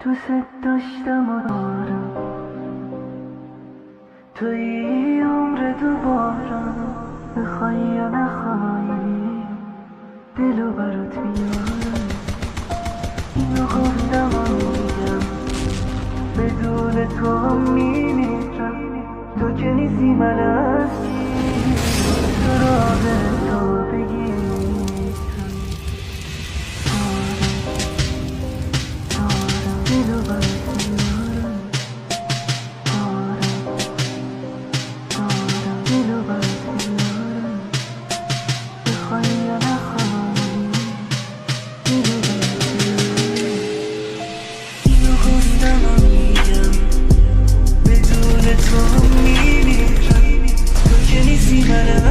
دوست داشتم و دارم، توی عمر دوباره، بخوای یا نخوای دلو برات میارم. اینو گفتم و میگم بدون تو هم میمیرم. تو که نیستی من هستی، سراغ تو بگیرم. دلو برات میارم، دلو برات میارم، بخوای یا نخوای دلو برات میارم. اینو گفتم و میگم بدون تو میمیرم. تو که نیستی من